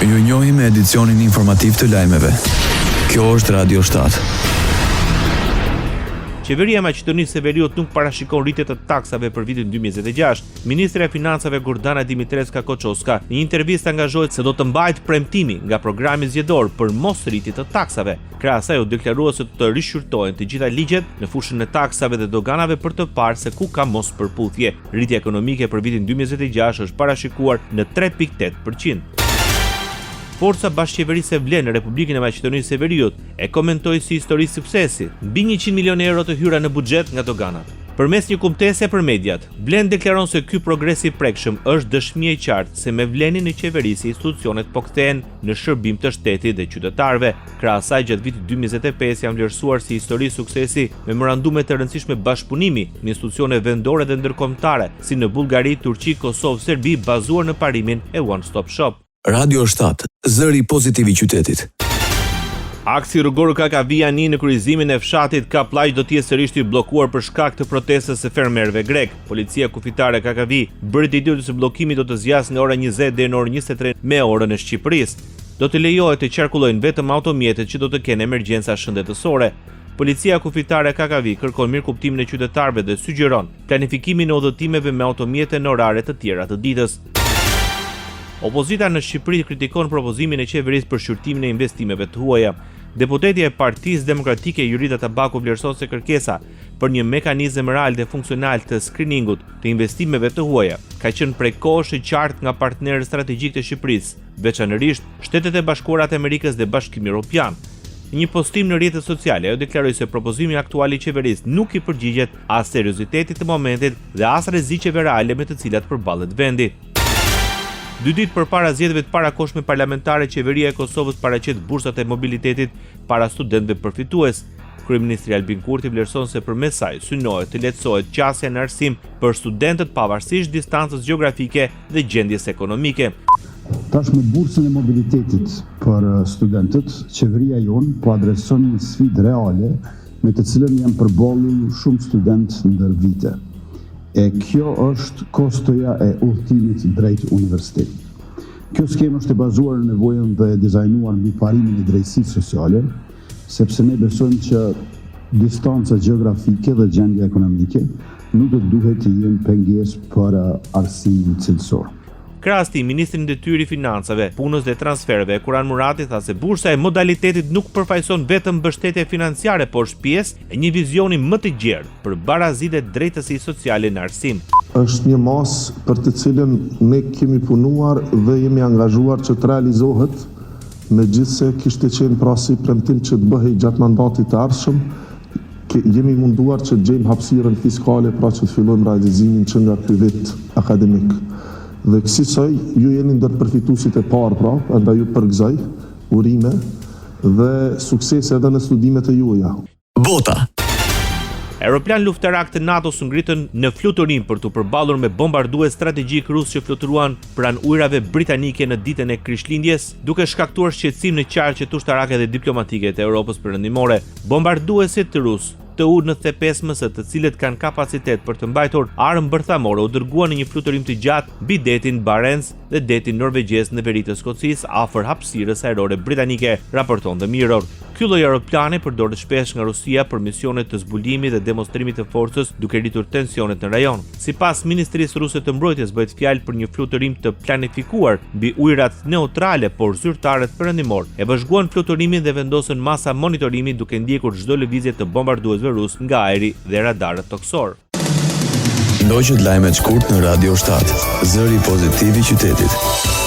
Ju njohim me edicionin informativ të lajmeve. Kjo është Radio 7. Qeveria e Maqedonisë së Veriut nuk parashikon rritje të taksave për vitin 2026. Ministri e Financave Gordana Dimitreska Koçoska në një intervistë angazhohet se do të mbajtë premtimi nga programi zgjedhor për mos rritje të taksave. Krahas asaj u deklarua se do të rishqyrtohen të gjitha ligjet në fushën e taksave dhe doganave për të parë se ku ka mos përputhje. Rritja ekonomike për vitin 2026 është parashikuar në 3.8%. Forca bashkëqeverisë vlen në Republikën e Maqedonisë së Veriut e komentoi si histori suksesi, mbi 100 milionë euro të hyra në buxhet nga doganat. Përmes një kumtese për mediat, Vlen deklaron se ky progres i prekshëm është dëshmi e qartë se me vlenin në qeverisë institucionet po kthehen në shërbim të shtetit dhe qytetarëve. Krahas asaj, gjatë vitit 2025 janë vlerësuar si histori suksesi memorandume të rëndësishme bashkëpunimi me institucione vendore dhe ndërkombëtare, si në Bullgari, Turqi, Kosovë, Serbi, bazuar në parimin e One Stop Shop. Radio 7, zëri pozitiv i qytetit. Aksi rrugor Kakavia-1 në kryqëzimin e fshatit Kaplaq do të jetë sërish i bllokuar për shkak të protestës së fermerëve grek. Policia kufitare Kakavi bëri të ditur se bllokimi do të zgjasë nga ora 20 deri në orën 23 me orën e Shqipërisë. Do të lejohet të qarkullojnë vetëm automjetet që do të kenë emergjenca shëndetësore. Policia kufitare Kakavi kërkon mirëkuptimin e qytetarëve dhe sugjeron planifikimin e udhëtimeve me automjete në orare të tjera të ditës. Opozita në Shqipëri kritikon propozimin e qeverisë për shqyrtimin e investimeve të huaja. Deputetja e Partisë Demokratike Jurita Tabaku vlerëson se kërkesa për një mekanizëm real dhe funksional të skriningut të investimeve të huaja ka qenë prej kohësh e qartë nga partnerët strategjik të Shqipërisë, veçanërisht Shtetet e Bashkuara të Amerikës dhe Bashkimi Evropian. Në një postim në rrjetet sociale, ajo deklaroi se propozimi aktual i qeverisë nuk i përgjigjet as seriozitetit të momentit dhe as rrezikeve reale me të cilat përballet vendi. 2 ditë përpara zgjedhjeve të parakohshme parlamentare, qeveria e Kosovës paraqet bursat e mobilitetit para studentëve përfitues. Kryeministri Albin Kurti vlerëson se përmes saj synohet të lehtësohet qasja në arsim për studentët pavarësisht distancës gjeografike dhe gjendjes ekonomike. Tash me bursën e mobilitetit për studentët, qeveria jonë po adreson një sfidë reale me të cilën janë përballur shumë studentë ndër vite. E kjo është kostoja e udhëtimit drejt universitetit. Kjo skemë është e bazuar në nevojën dhe e dizajnuar mbi parimin e drejtësisë sociale, sepse ne besojmë që distanca gjeografike dhe gjendja ekonomike nuk do të duhet të jenë pengesë për arsimin cilësor. Krahasti, ministri i detyrë i financave, punës dhe transfereve, Kuran Murati, tha se bursa e modalitetit nuk përfaqëson vetëm mbështetje financiare, por është pjesë e një vizioni më të gjerë për barazi dhe drejtësi sociale në arsim. Është një masë për të cilën ne kemi punuar dhe jemi angazhuar që të realizohet, megjithse kishte qenë pra si premtim që të bëhej gjatë mandatit të ardhshëm, jemi munduar që të gjejmë hapësirën fiskale pra që të fillojmë realizimin që nga ky vit akademik. Dhe kësaj ju jeni ndër përfituesit e parë pra, andaj ju përgëzoj, urime dhe suksese edhe në studimet e juaja. Bota. Aeroplan luftarak të NATO-s ngritën në fluturim për të përballur me bombardues strategjik rus që fluturuan pranë ujrave britanike në ditën e Krishtlindjes, duke shkaktuar shqetësim në qarqet ushtarake dhe diplomatike të Europës perëndimore. Bombarduesit rus të në thepesmës të cilët kanë kapacitet për të mbajtur armë bërthamore u dërguan në një fluturim të gjatë mbi detin Barents dhe detin norvegjez në veri të Skocisë afër hapësirës ajrore britanike, raporton The Mirror. Ky lloj aeroplani përdoret shpesh nga Rusia për misione të zbulimit dhe demonstrimit të forcës, duke rritur tensionet në rajon. Sipas Ministrisë Ruse të Mbrojtjes, bëhet fjalë për një fluturim të planifikuar mbi ujrat neutrale, por zyrtarët perëndimor e vëzhguan fluturimin dhe vendosën masa monitorimi duke ndjekur çdo lëvizje të bombarduesve rus nga ajri dhe radarët toksor. Ndoqët lajmet shkurt në Radio 7, zëri pozitiv i qytetit.